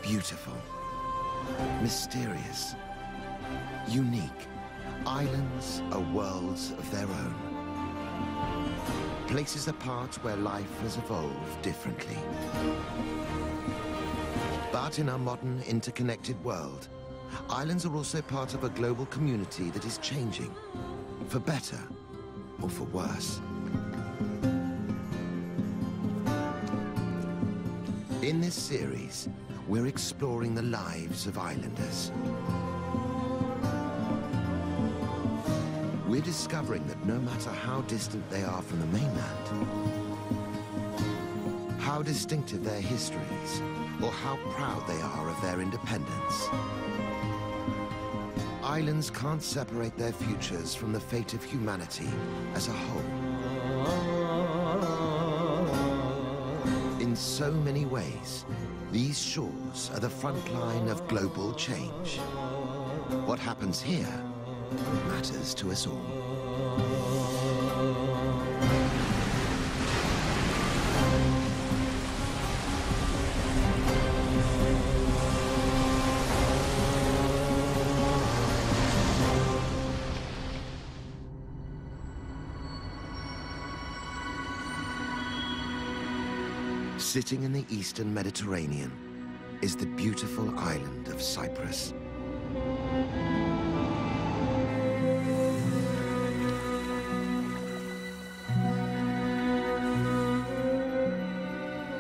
Beautiful, mysterious, unique. Islands are worlds of their own. Places apart where life has evolved differently. But in our modern, interconnected world, islands are also part of a global community that is changing, for better or for worse. In this series, we're exploring the lives of islanders. We're discovering that no matter how distant they are from the mainland, how distinctive their histories, or how proud they are of their independence, islands can't separate their futures from the fate of humanity as a whole. In so many ways, these shores are the front line of global change. What happens here matters to us all. Sitting in the eastern Mediterranean is the beautiful island of Cyprus.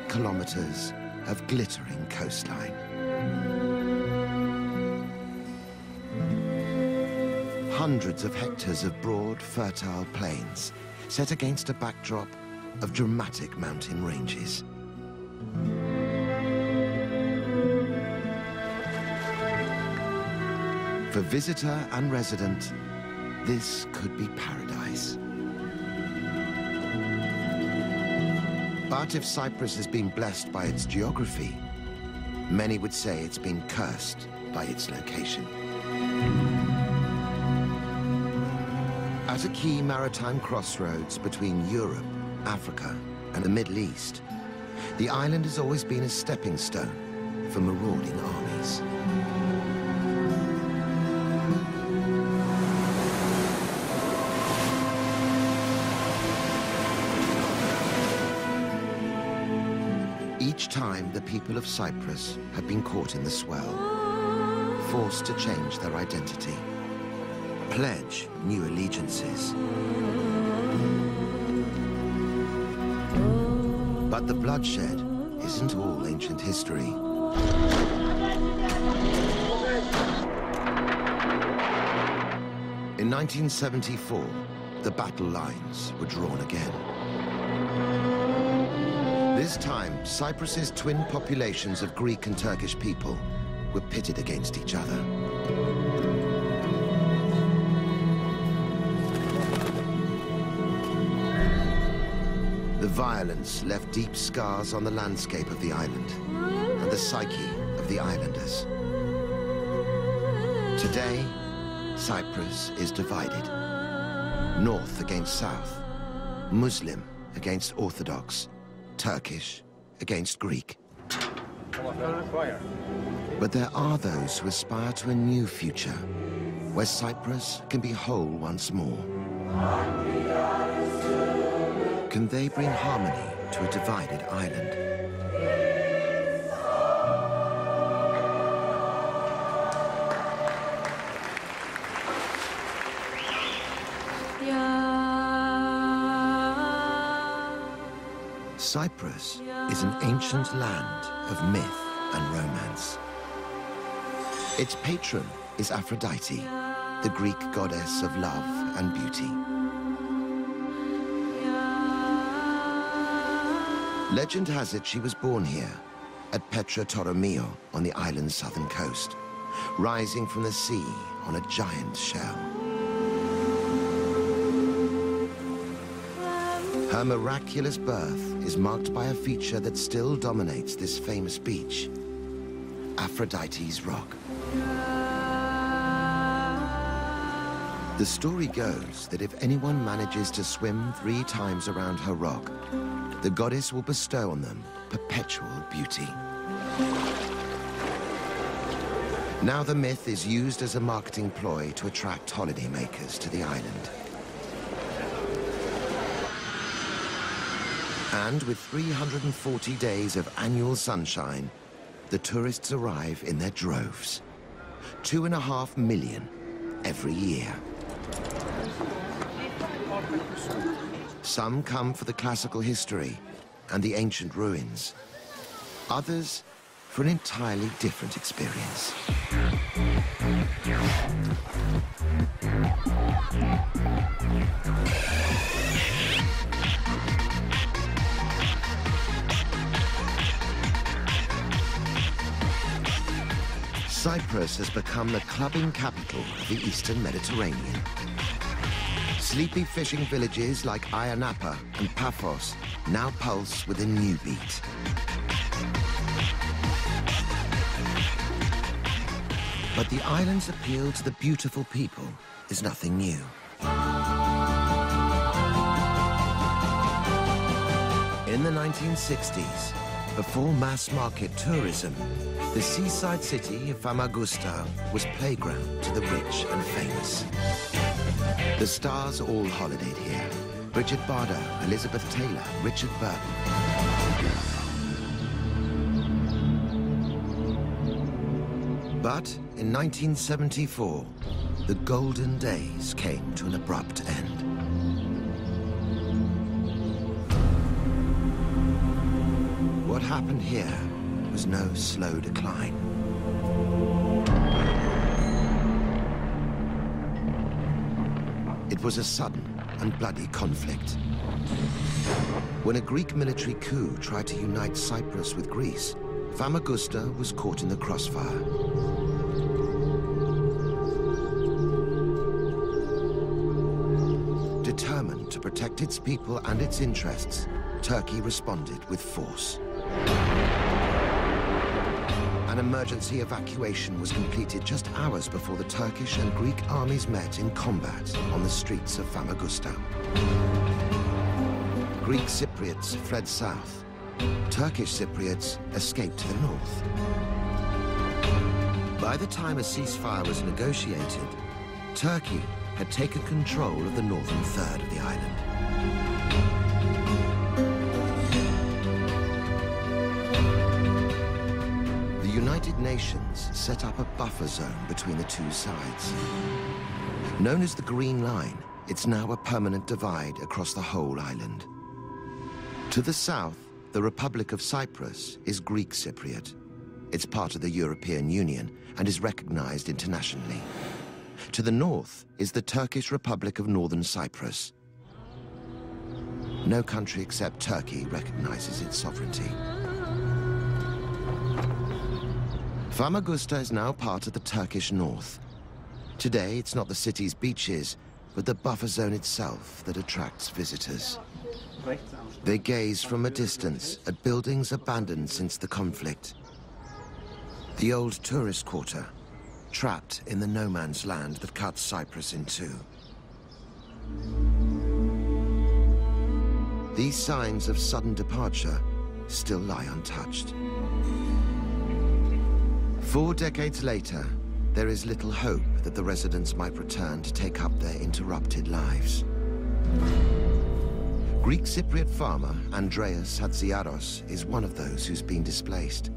Kilometers of glittering coastline. Hundreds of hectares of broad, fertile plains set against a backdrop of dramatic mountain ranges. For visitor and resident, this could be paradise. But if Cyprus has been blessed by its geography, many would say it's been cursed by its location. At a key maritime crossroads between Europe, Africa, and the Middle East, the island has always been a stepping stone for marauding armies. Each time the people of Cyprus have been caught in the swell, forced to change their identity, pledge new allegiances. But the bloodshed isn't all ancient history. In 1974, the battle lines were drawn again. This time, Cyprus's twin populations of Greek and Turkish people were pitted against each other. The violence left deep scars on the landscape of the island and the psyche of the islanders. Today, Cyprus is divided. North against South, Muslim against Orthodox, Turkish against Greek. But there are those who aspire to a new future, where Cyprus can be whole once more. Can they bring harmony to a divided island? Cyprus is an ancient land of myth and romance. Its patron is Aphrodite, the Greek goddess of love and beauty. Legend has it she was born here, at Petra Toromio on the island's southern coast, rising from the sea on a giant shell. Her miraculous birth is marked by a feature that still dominates this famous beach, Aphrodite's Rock. The story goes that if anyone manages to swim 3 times around her rock, the goddess will bestow on them perpetual beauty. Now the myth is used as a marketing ploy to attract holidaymakers to the island. And with 340 days of annual sunshine, the tourists arrive in their droves. 2.5 million every year. Some come for the classical history and the ancient ruins. Others for an entirely different experience. Cyprus has become the clubbing capital of the Eastern Mediterranean. Sleepy fishing villages like Ayia and Paphos now pulse with a new beat. But the island's appeal to the beautiful people is nothing new. In the 1960s, before mass market tourism, the seaside city of Famagusta was playground to the rich and famous. The stars all holidayed here. Bridget Bardot, Elizabeth Taylor, Richard Burton. But in 1974, the golden days came to an abrupt end. What happened here was no slow decline. It was a sudden and bloody conflict. When a Greek military coup tried to unite Cyprus with Greece, Famagusta was caught in the crossfire. Determined to protect its people and its interests, Turkey responded with force. An emergency evacuation was completed just hours before the Turkish and Greek armies met in combat on the streets of Famagusta. Greek Cypriots fled south. Turkish Cypriots escaped to the north. By the time a ceasefire was negotiated, Turkey had taken control of the northern third of the island. The United Nations set up a buffer zone between the two sides. Known as the Green Line, it's now a permanent divide across the whole island. To the south, the Republic of Cyprus is Greek Cypriot. It's part of the European Union and is recognized internationally. To the north is the Turkish Republic of Northern Cyprus. No country except Turkey recognizes its sovereignty. Famagusta is now part of the Turkish north. Today, it's not the city's beaches, but the buffer zone itself that attracts visitors. They gaze from a distance at buildings abandoned since the conflict. The old tourist quarter, trapped in the no-man's land that cuts Cyprus in two. These signs of sudden departure still lie untouched. 4 decades later, there is little hope that the residents might return to take up their interrupted lives. Greek Cypriot farmer Andreas Hadziaros is one of those who's been displaced.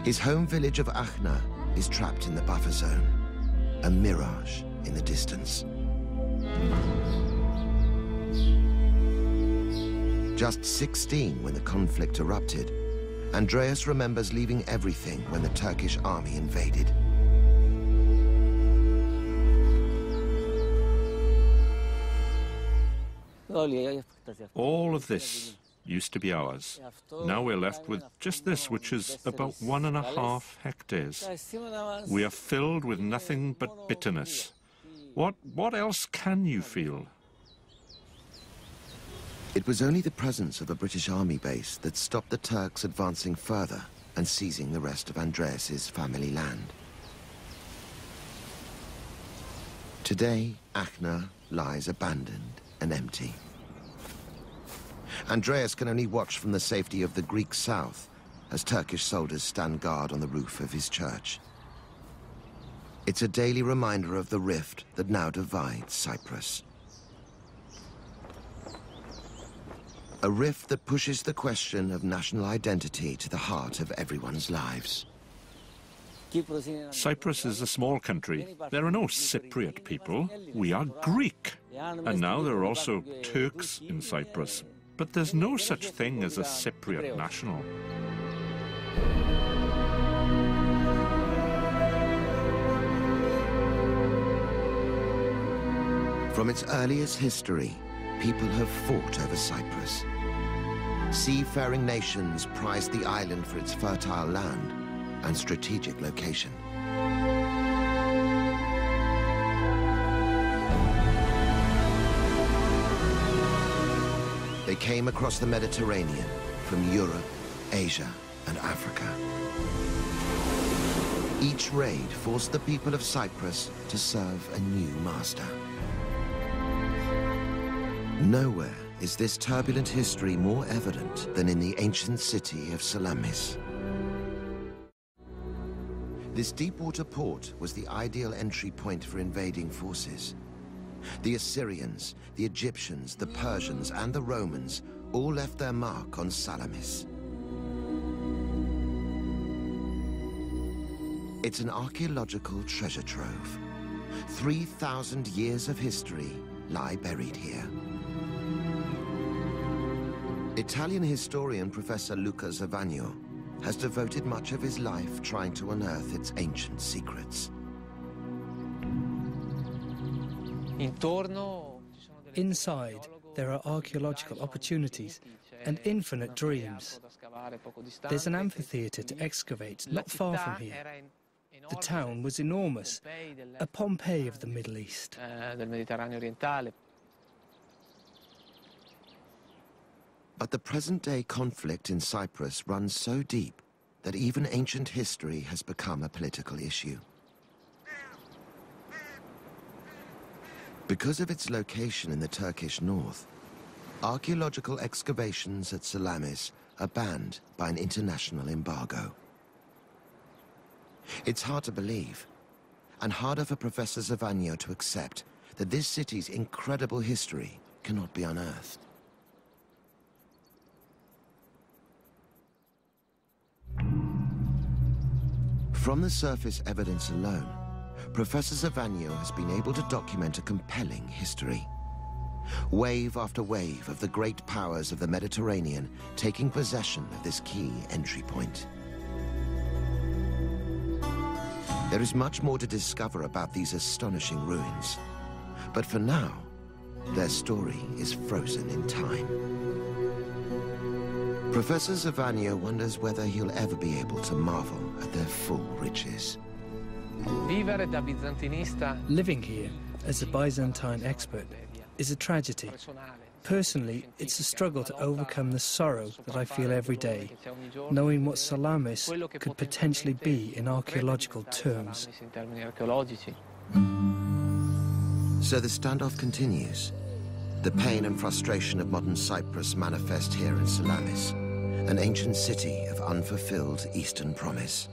His home village of Achna is trapped in the buffer zone, a mirage in the distance. Just 16 when the conflict erupted, Andreas remembers leaving everything when the Turkish army invaded. All of this used to be ours. Now we're left with just this, which is about 1.5 hectares. We are filled with nothing but bitterness. What else can you feel? It was only the presence of a British army base that stopped the Turks advancing further and seizing the rest of Andreas's family land. Today, Achna lies abandoned and empty. Andreas can only watch from the safety of the Greek south as Turkish soldiers stand guard on the roof of his church. It's a daily reminder of the rift that now divides Cyprus. A rift that pushes the question of national identity to the heart of everyone's lives. Cyprus is a small country. There are no Cypriot people. We are Greek. And now there are also Turks in Cyprus. But there's no such thing as a Cypriot national. From its earliest history, people have fought over Cyprus. Seafaring nations prized the island for its fertile land and strategic location. They came across the Mediterranean from Europe, Asia, and Africa. Each raid forced the people of Cyprus to serve a new master. Nowhere is this turbulent history more evident than in the ancient city of Salamis. This deep-water port was the ideal entry point for invading forces. The Assyrians, the Egyptians, the Persians, and the Romans all left their mark on Salamis. It's an archaeological treasure trove. 3,000 years of history lie buried here. Italian historian Professor Luca Zavagno has devoted much of his life trying to unearth its ancient secrets. Inside, there are archaeological opportunities and infinite dreams. There's an amphitheatre to excavate not far from here. The town was enormous, a Pompeii of the Middle East. But the present-day conflict in Cyprus runs so deep that even ancient history has become a political issue. Because of its location in the Turkish north, archaeological excavations at Salamis are banned by an international embargo. It's hard to believe, and harder for Professor Zavagno to accept, that this city's incredible history cannot be unearthed. From the surface evidence alone, Professor Zavagno has been able to document a compelling history. Wave after wave of the great powers of the Mediterranean taking possession of this key entry point. There is much more to discover about these astonishing ruins. But for now, their story is frozen in time. Professor Zavagno wonders whether he'll ever be able to marvel at their full riches. Living here as a Byzantine expert is a tragedy. Personally, it's a struggle to overcome the sorrow that I feel every day, knowing what Salamis could potentially be in archaeological terms. So the standoff continues. The pain and frustration of modern Cyprus manifest here in Salamis, an ancient city of unfulfilled Eastern promise.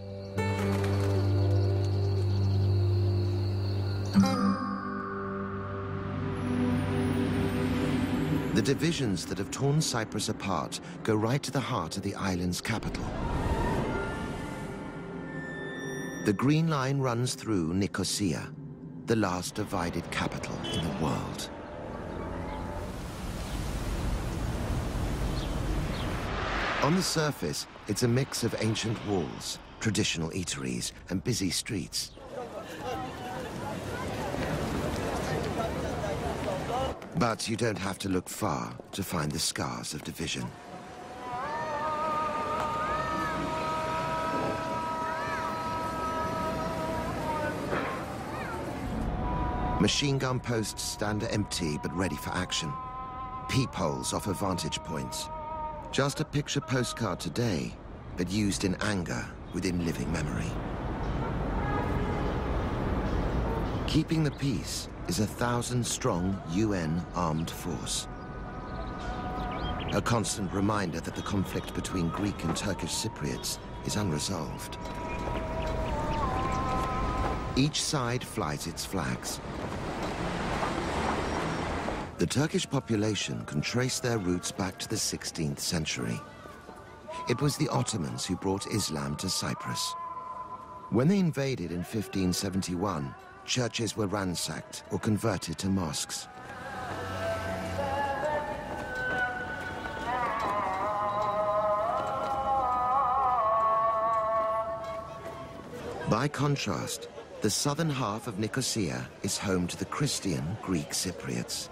The divisions that have torn Cyprus apart go right to the heart of the island's capital. The Green Line runs through Nicosia, the last divided capital in the world. On the surface, it's a mix of ancient walls, traditional eateries, and busy streets. But you don't have to look far to find the scars of division. Machine gun posts stand empty but ready for action. Peepholes offer vantage points. Just a picture postcard today, but used in anger within living memory. Keeping the peace is a 1,000-strong UN armed force. A constant reminder that the conflict between Greek and Turkish Cypriots is unresolved. Each side flies its flags. The Turkish population can trace their roots back to the 16th century. It was the Ottomans who brought Islam to Cyprus. When they invaded in 1571, churches were ransacked or converted to mosques. By contrast, the southern half of Nicosia is home to the Christian Greek Cypriots.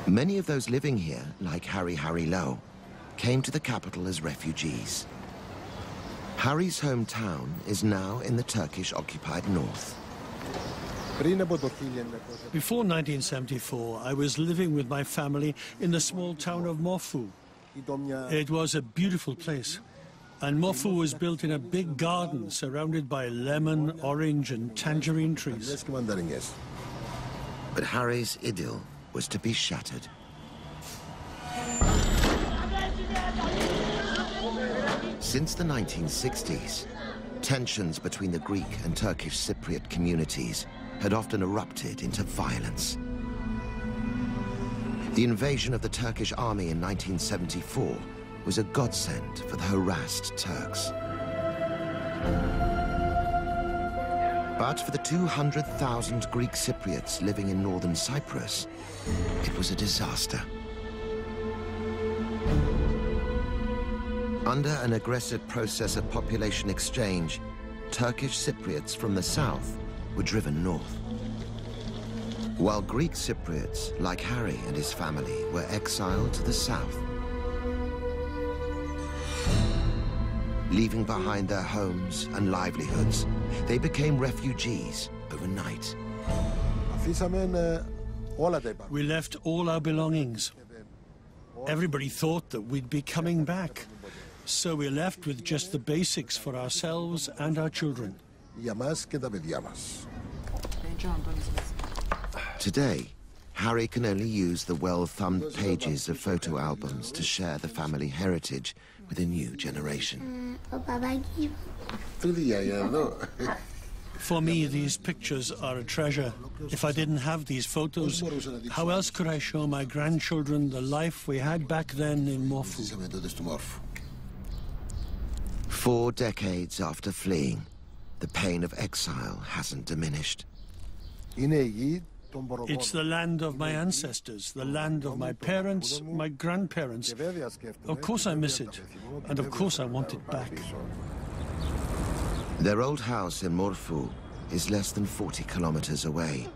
Many of those living here, like Harry Lowe, came to the capital as refugees. Harry's hometown is now in the Turkish-occupied north. Before 1974, I was living with my family in the small town of Morfu. It was a beautiful place. And Morfu was built in a big garden surrounded by lemon, orange and tangerine trees. But Harry's idyll was to be shattered. Since the 1960s, tensions between the Greek and Turkish Cypriot communities had often erupted into violence. The invasion of the Turkish army in 1974 was a godsend for the harassed Turks. But for the 200,000 Greek Cypriots living in northern Cyprus, it was a disaster. Under an aggressive process of population exchange, Turkish Cypriots from the south were driven north. While Greek Cypriots, like Harry and his family, were exiled to the south, leaving behind their homes and livelihoods. They became refugees overnight. We left all our belongings. Everybody thought that we'd be coming back. So we left with just the basics for ourselves and our children. Today, Harry can only use the well-thumbed pages of photo albums to share the family heritage with a new generation. For me, these pictures are a treasure. If I didn't have these photos, how else could I show my grandchildren the life we had back then in Morfu? 4 decades after fleeing, the pain of exile hasn't diminished. It's the land of my ancestors, the land of my parents, my grandparents. Of course I miss it, and of course I want it back. Their old house in Morfu is less than 40 kilometers away.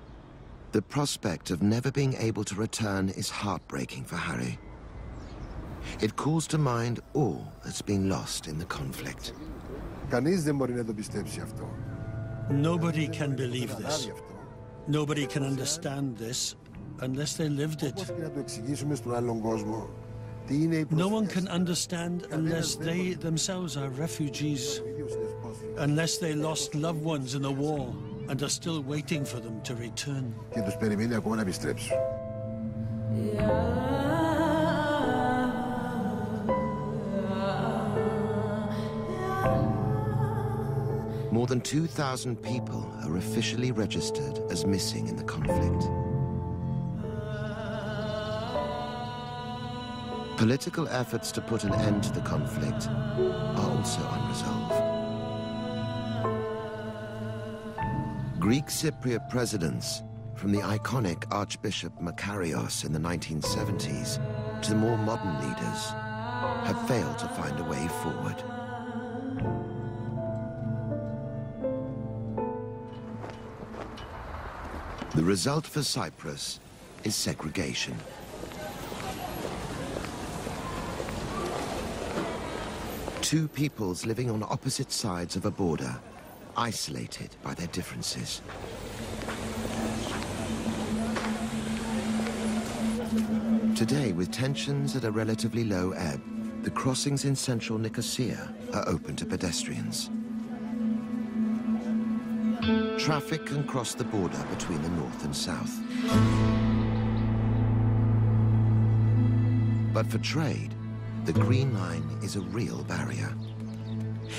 The prospect of never being able to return is heartbreaking for Harry. It calls to mind all that's been lost in the conflict. Nobody can believe this. Nobody can understand this unless they lived it. No one can understand unless they themselves are refugees, unless they lost loved ones in the war and are still waiting for them to return. More than 2,000 people are officially registered as missing in the conflict. Political efforts to put an end to the conflict are also unresolved. Greek Cypriot presidents, from the iconic Archbishop Makarios in the 1970s to the more modern leaders, have failed to find a way forward. The result for Cyprus is segregation. Two peoples living on opposite sides of a border, isolated by their differences. Today, with tensions at a relatively low ebb, the crossings in central Nicosia are open to pedestrians. Traffic can cross the border between the north and south. But for trade, the Green Line is a real barrier.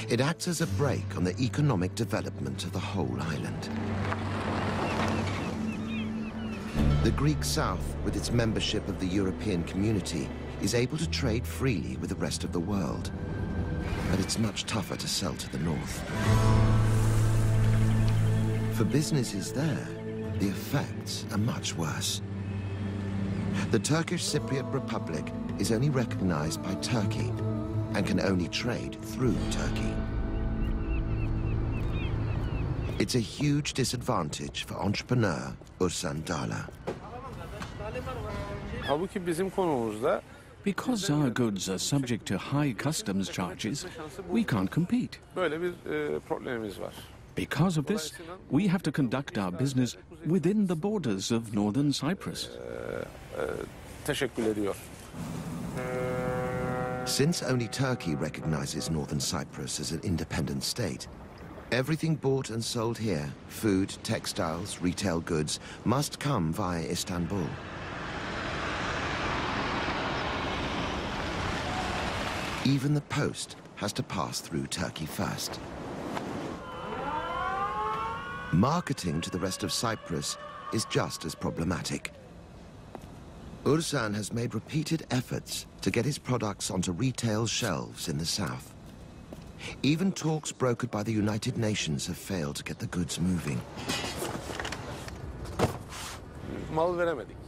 It acts as a brake on the economic development of the whole island. The Greek south, with its membership of the European community, is able to trade freely with the rest of the world. But it's much tougher to sell to the north. For businesses there, the effects are much worse. The Turkish Cypriot Republic is only recognized by Turkey and can only trade through Turkey. It's a huge disadvantage for entrepreneur Ursan Dala. Because our goods are subject to high customs charges, we can't compete. Because of this, we have to conduct our business within the borders of northern Cyprus. Since only Turkey recognizes northern Cyprus as an independent state, everything bought and sold here, food, textiles, retail goods, must come via Istanbul. Even the post has to pass through Turkey first. Marketing to the rest of Cyprus is just as problematic. Ursan has made repeated efforts to get his products onto retail shelves in the south. Even talks brokered by the United Nations have failed to get the goods moving.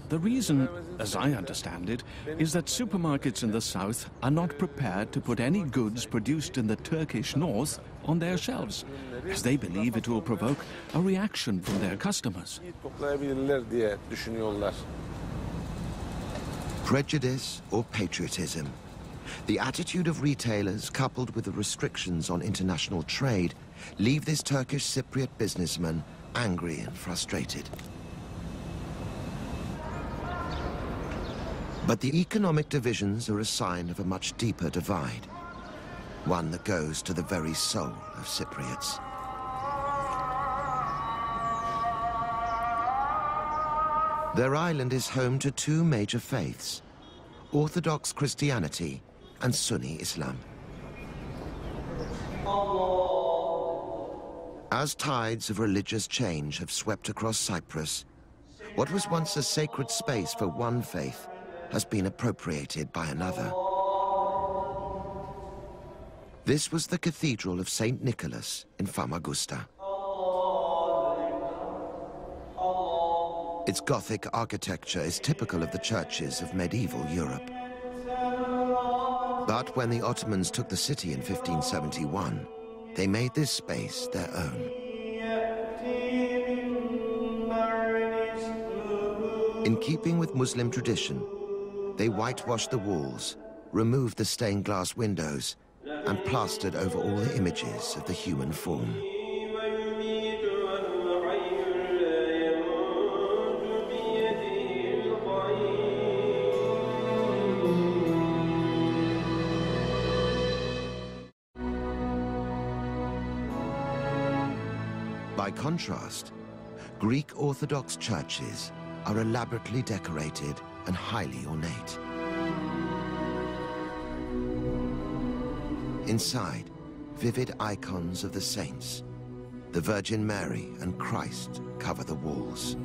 The reason, as I understand it, is that supermarkets in the south are not prepared to put any goods produced in the Turkish north on their shelves, as they believe it will provoke a reaction from their customers. Prejudice or patriotism. The attitude of retailers, coupled with the restrictions on international trade, leave this Turkish Cypriot businessman angry and frustrated. But the economic divisions are a sign of a much deeper divide, one that goes to the very soul of Cypriots. Their island is home to two major faiths, Orthodox Christianity and Sunni Islam. As tides of religious change have swept across Cyprus, what was once a sacred space for one faith has been appropriated by another. This was the Cathedral of St. Nicholas in Famagusta. Its Gothic architecture is typical of the churches of medieval Europe. But when the Ottomans took the city in 1571, they made this space their own. In keeping with Muslim tradition, they whitewashed the walls, removed the stained glass windows, and plastered over all the images of the human form. By contrast, Greek Orthodox churches are elaborately decorated and highly ornate. Inside, vivid icons of the saints, the Virgin Mary and Christ cover the walls.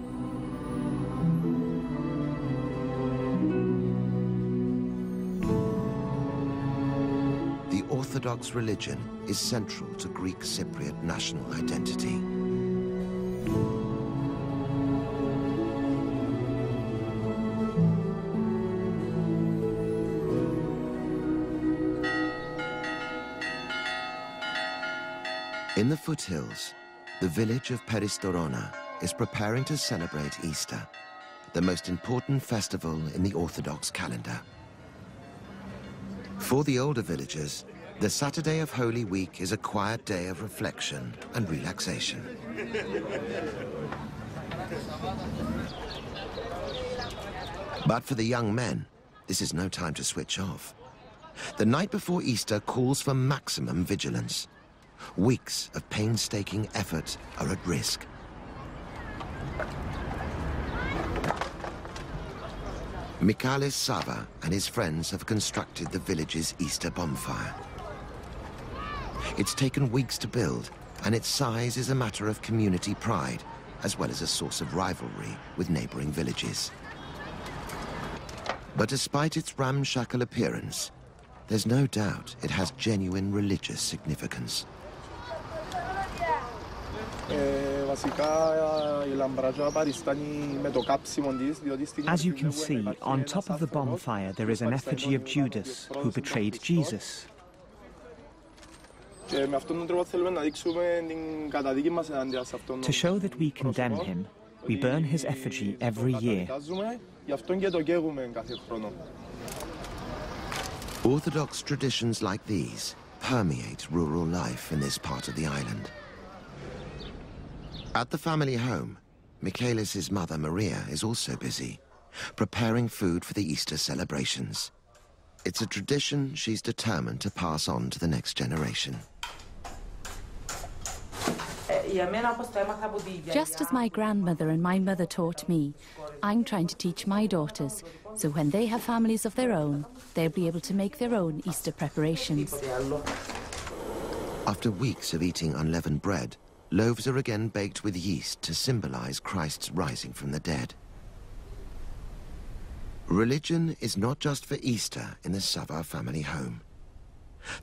The Orthodox religion is central to Greek Cypriot national identity. In the foothills, the village of Peristorona is preparing to celebrate Easter, the most important festival in the Orthodox calendar. For the older villagers, the Saturday of Holy Week is a quiet day of reflection and relaxation. But for the young men, this is no time to switch off. The night before Easter calls for maximum vigilance. Weeks of painstaking effort are at risk. Michalis Sava and his friends have constructed the village's Easter bonfire. It's taken weeks to build, and its size is a matter of community pride, as well as a source of rivalry with neighboring villages. But despite its ramshackle appearance, there's no doubt it has genuine religious significance. As you can see, on top of the bonfire there is an effigy of Judas, who betrayed Jesus. To show that we condemn him, we burn his effigy every year. Orthodox traditions like these permeate rural life in this part of the island. At the family home, Michaelis' mother, Maria, is also busy, preparing food for the Easter celebrations. It's a tradition she's determined to pass on to the next generation. Just as my grandmother and my mother taught me, I'm trying to teach my daughters, so when they have families of their own, they'll be able to make their own Easter preparations. After weeks of eating unleavened bread, loaves are again baked with yeast to symbolize Christ's rising from the dead. Religion is not just for Easter in the Savard family home.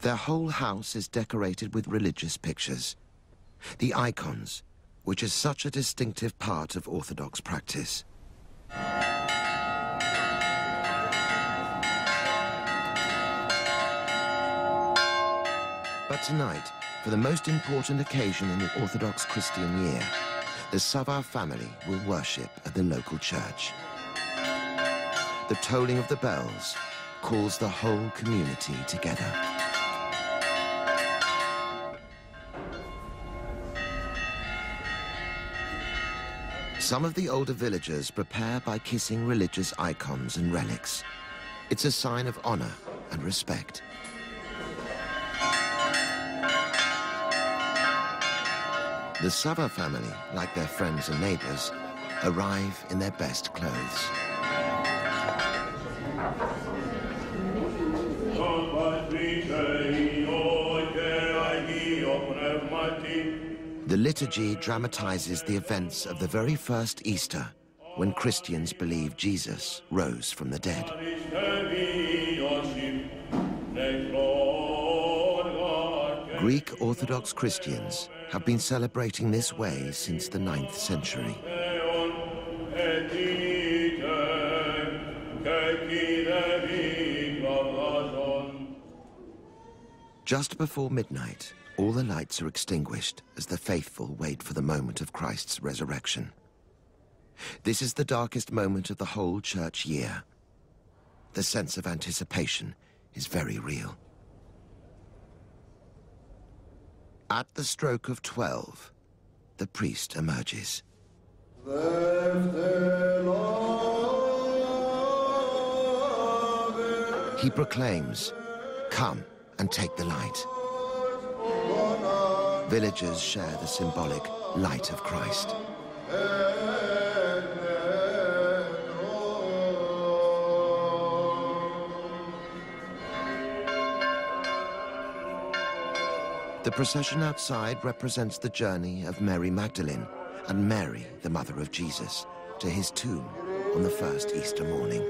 Their whole house is decorated with religious pictures. The icons, which is such a distinctive part of Orthodox practice. But tonight, for the most important occasion in the Orthodox Christian year, the Savard family will worship at the local church. The tolling of the bells calls the whole community together. Some of the older villagers prepare by kissing religious icons and relics. It's a sign of honor and respect. The Savard family, like their friends and neighbors, arrive in their best clothes. The liturgy dramatizes the events of the very first Easter, when Christians believe Jesus rose from the dead. Greek Orthodox Christians have been celebrating this way since the 9th century. Just before midnight, all the lights are extinguished as the faithful wait for the moment of Christ's resurrection. This is the darkest moment of the whole church year. The sense of anticipation is very real. At the stroke of 12, the priest emerges. He proclaims, "Come and take the light." Villagers share the symbolic light of Christ. The procession outside represents the journey of Mary Magdalene and Mary, the mother of Jesus, to his tomb on the first Easter morning.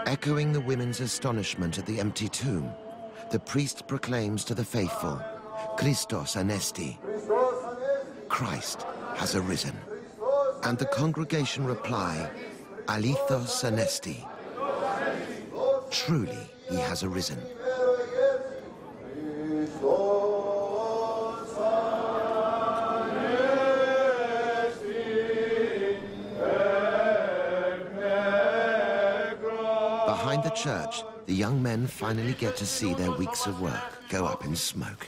Echoing the women's astonishment at the empty tomb, the priest proclaims to the faithful, "Christos anesti," Christ has arisen. And the congregation reply, "Alithos anesti," truly he has arisen. Behind the church, the young men finally get to see their weeks of work go up in smoke.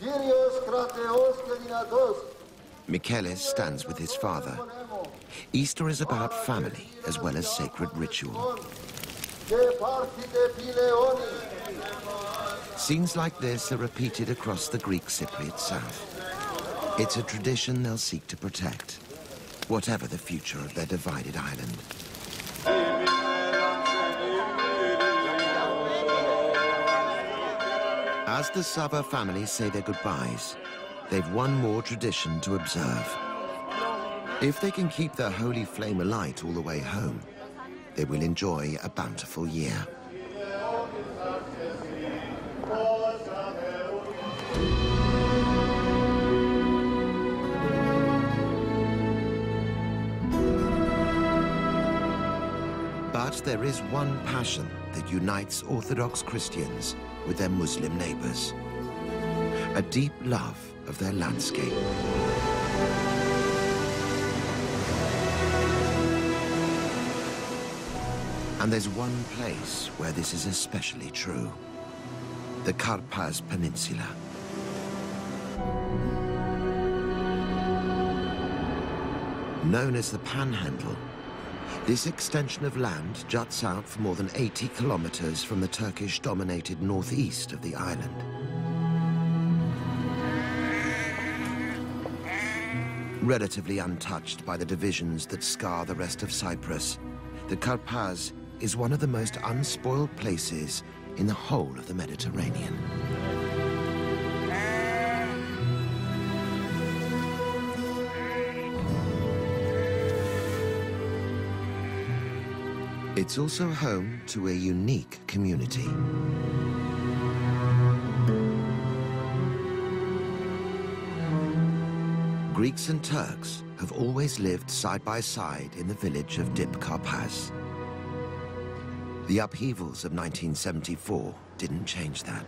Michaelis stands with his father. Easter is about family as well as sacred ritual. Scenes like this are repeated across the Greek Cypriot south. It's a tradition they'll seek to protect, whatever the future of their divided island. As the Sava families say their goodbyes, they've one more tradition to observe. If they can keep their holy flame alight all the way home, they will enjoy a bountiful year. But there is one passion that unites Orthodox Christians with their Muslim neighbors: a deep love of their landscape. And there's one place where this is especially true: the Karpaz Peninsula. Known as the Panhandle, this extension of land juts out for more than 80 kilometers from the Turkish-dominated northeast of the island. Relatively untouched by the divisions that scar the rest of Cyprus, the Karpaz is one of the most unspoiled places in the whole of the Mediterranean. It's also home to a unique community. Greeks and Turks have always lived side by side in the village of Dip Karpaz. The upheavals of 1974 didn't change that.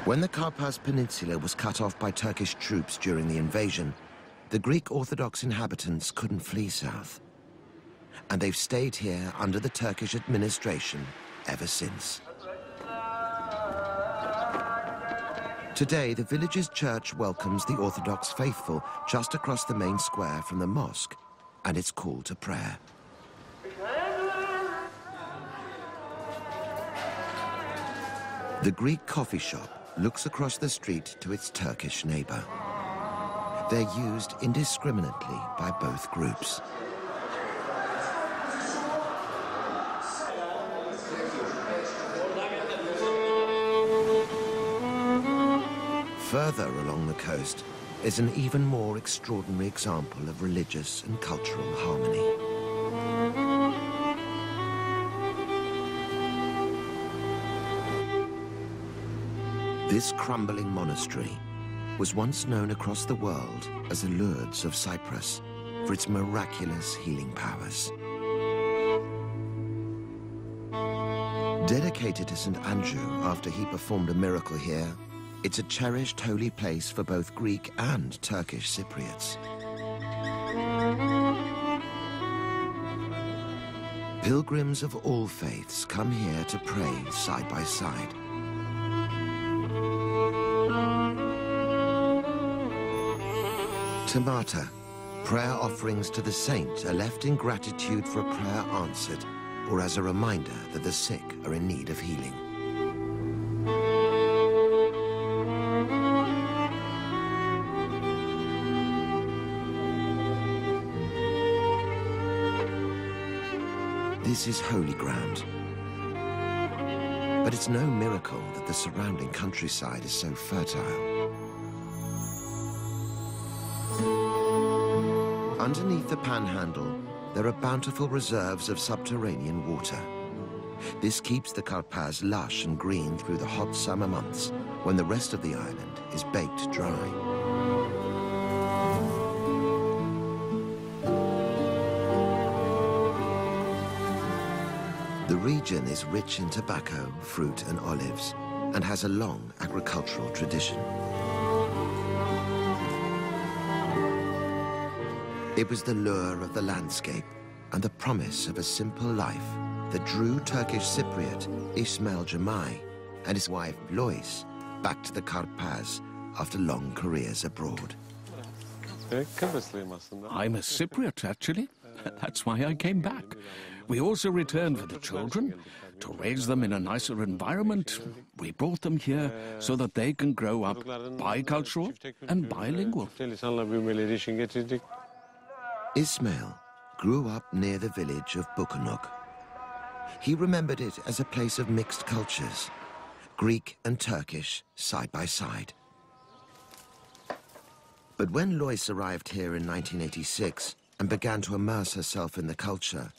When the Karpaz Peninsula was cut off by Turkish troops during the invasion, the Greek Orthodox inhabitants couldn't flee south. And they've stayed here under the Turkish administration ever since. Today, the village's church welcomes the Orthodox faithful just across the main square from the mosque, and it's call to prayer. The Greek coffee shop looks across the street to its Turkish neighbor. They're used indiscriminately by both groups. Further along the coast is an even more extraordinary example of religious and cultural harmony. This crumbling monastery was once known across the world as the Lourdes of Cyprus for its miraculous healing powers. Dedicated to St. Andrew after he performed a miracle here, it's a cherished holy place for both Greek and Turkish Cypriots. Pilgrims of all faiths come here to pray side by side. Tomata, prayer offerings to the saint, are left in gratitude for a prayer answered or as a reminder that the sick are in need of healing. This is holy ground. But it's no miracle that the surrounding countryside is so fertile. Underneath the Panhandle, there are bountiful reserves of subterranean water. This keeps the Karpaz lush and green through the hot summer months, when the rest of the island is baked dry. The region is rich in tobacco, fruit and olives, and has a long agricultural tradition. It was the lure of the landscape and the promise of a simple life that drew Turkish Cypriot Ismail Jamai and his wife Lois back to the Karpaz after long careers abroad. I'm a Cypriot, actually. That's why I came back. We also returned for the children. To raise them in a nicer environment, we brought them here so that they can grow up bicultural and bilingual. Ismail grew up near the village of Bukanok. He remembered it as a place of mixed cultures, Greek and Turkish side by side. But when Lois arrived here in 1986 and began to immerse herself in the culture,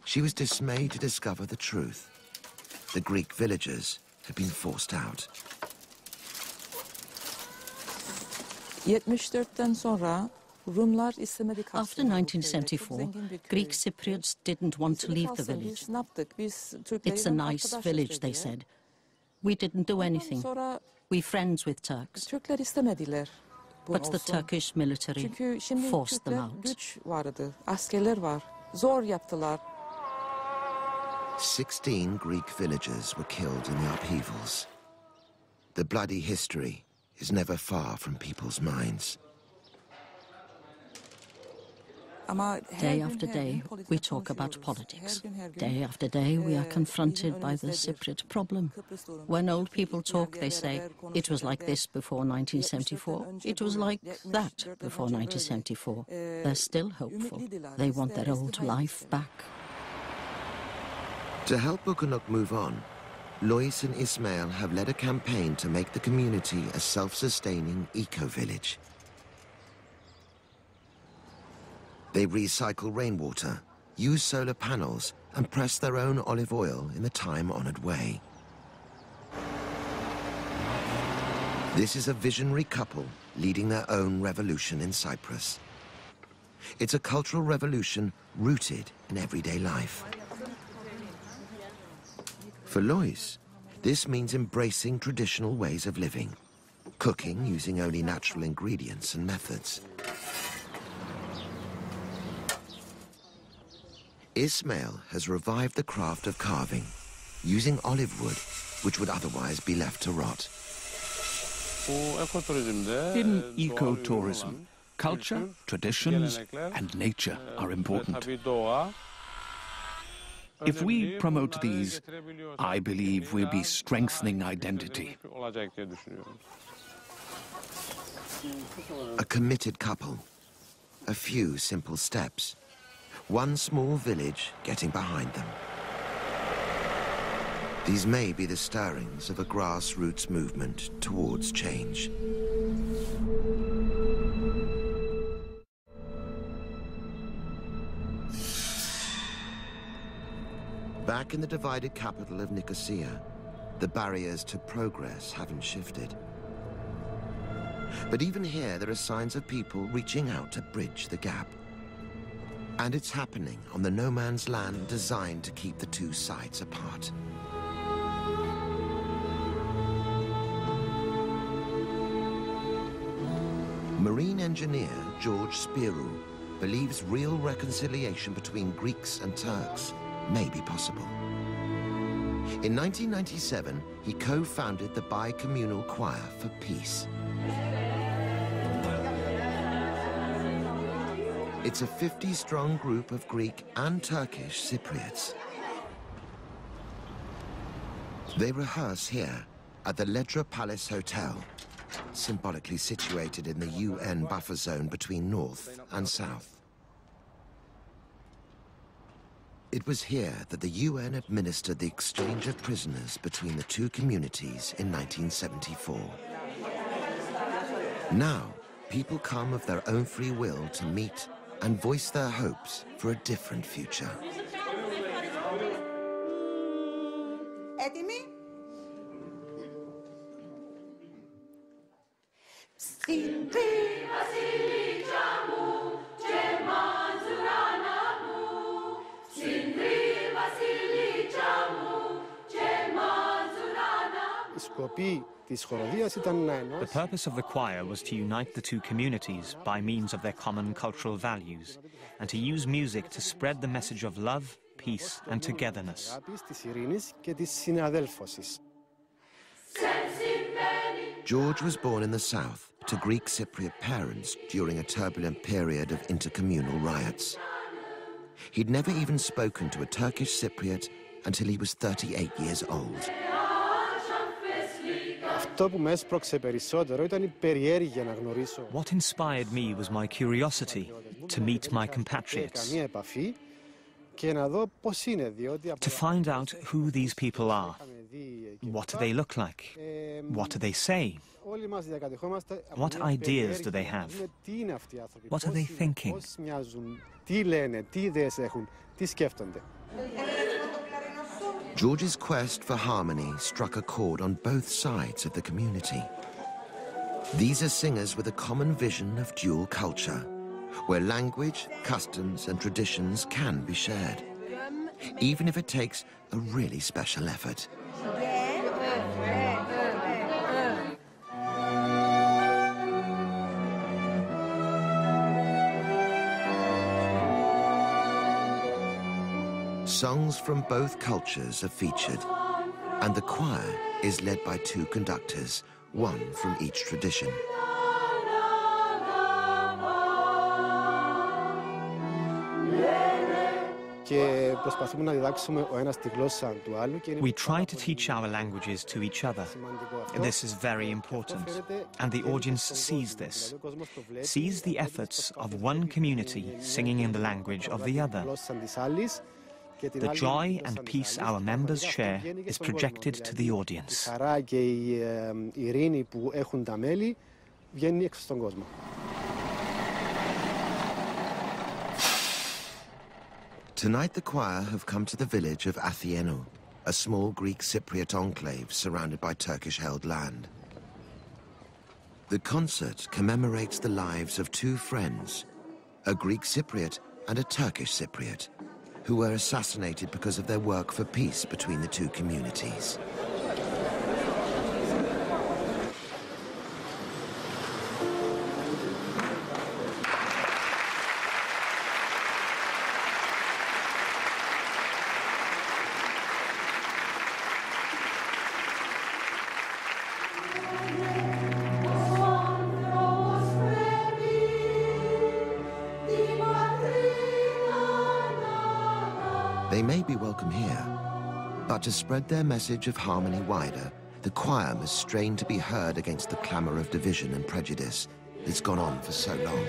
she was dismayed to discover the truth. The Greek villagers had been forced out. 74'ten sonra Rumlar istemedi kalsın. After 1974, Greek Cypriots didn't want to leave the village. It's a nice village, they said. We didn't do anything. We're friends with Turks. Türkler istemediler. But the Turkish military forced them out. Güç vardı, askerler var. Zor yaptılar. 16 Greek villagers were killed in the upheavals. The bloody history is never far from people's minds. Day after day, we talk about politics. Day after day, we are confronted by the Cypriot problem. When old people talk, they say, it was like this before 1974, it was like that before 1974. They're still hopeful. They want their old life back. To help Bukunuk move on, Lois and Ismail have led a campaign to make the community a self-sustaining eco-village. They recycle rainwater, use solar panels, and press their own olive oil in the time-honored way. This is a visionary couple leading their own revolution in Cyprus. It's a cultural revolution rooted in everyday life. For Lois, this means embracing traditional ways of living, cooking using only natural ingredients and methods. Ismail has revived the craft of carving, using olive wood, which would otherwise be left to rot. In ecotourism, culture, traditions, and nature are important. If we promote these, I believe we'll be strengthening identity. A committed couple, a few simple steps, one small village getting behind them. These may be the stirrings of a grassroots movement towards change. Back in the divided capital of Nicosia, the barriers to progress haven't shifted. But even here, there are signs of people reaching out to bridge the gap. And it's happening on the no-man's land designed to keep the two sides apart. Marine engineer George Spirou believes real reconciliation between Greeks and Turks may be possible. In 1997, he co-founded the bi-communal choir for peace. It's a 50-strong group of Greek and Turkish Cypriots. They rehearse here at the Ledra Palace Hotel, symbolically situated in the UN buffer zone between North and South. It was here that the UN administered the exchange of prisoners between the two communities in 1974. Now, people come of their own free will to meet and voice their hopes for a different future. The purpose of the choir was to unite the two communities by means of their common cultural values, and to use music to spread the message of love, peace, and togetherness. George was born in the south to Greek Cypriot parents during a turbulent period of intercommunal riots. He'd never even spoken to a Turkish Cypriot until he was 38 years old. What inspired me was my curiosity to meet my compatriots. to find out who these people are. What do they look like? What do they say? What ideas do they have? What are they thinking? George's quest for harmony struck a chord on both sides of the community. These are singers with a common vision of dual culture, where language, customs and traditions can be shared, even if it takes a really special effort. Songs from both cultures are featured, and the choir is led by two conductors, one from each tradition. We try to teach our languages to each other. This is very important, and the audience sees this, sees the efforts of one community singing in the language of the other. The joy and peace our members share is projected to the audience. Tonight the choir have come to the village of Athieno, a small Greek Cypriot enclave surrounded by Turkish-held land. The concert commemorates the lives of two friends, a Greek Cypriot and a Turkish Cypriot, who were assassinated because of their work for peace between the two communities. They may be welcome here, but to spread their message of harmony wider, the choir must strain to be heard against the clamour of division and prejudice that's gone on for so long.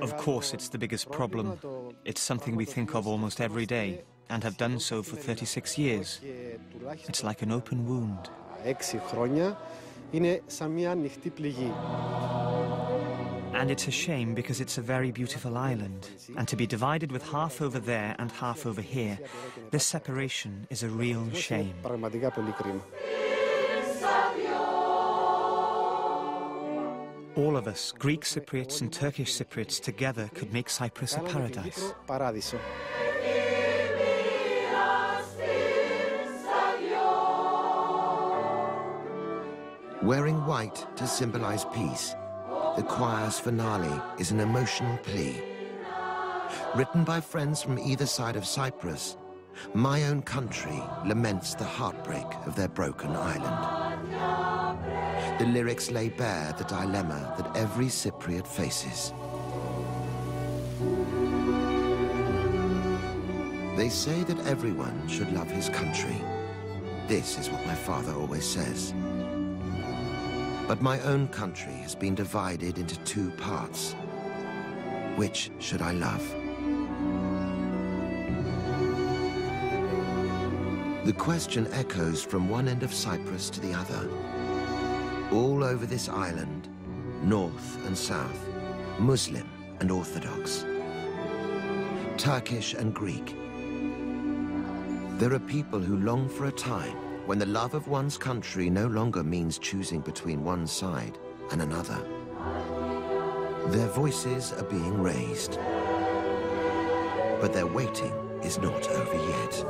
Of course, it's the biggest problem. It's something we think of almost every day, and have done so for 36 years. It's like an open wound. And it's a shame because it's a very beautiful island, and to be divided with half over there and half over here, this separation is a real shame. All of us, Greek Cypriots and Turkish Cypriots together, could make Cyprus a paradise. Wearing white to symbolize peace, the choir's finale is an emotional plea. Written by friends from either side of Cyprus, My Own Country laments the heartbreak of their broken island. The lyrics lay bare the dilemma that every Cypriot faces. They say that everyone should love his country. This is what my father always says. But my own country has been divided into two parts. Which should I love? The question echoes from one end of Cyprus to the other. All over this island, north and south, Muslim and Orthodox, Turkish and Greek. There are people who long for a time when the love of one's country no longer means choosing between one side and another. Their voices are being raised, but their waiting is not over yet.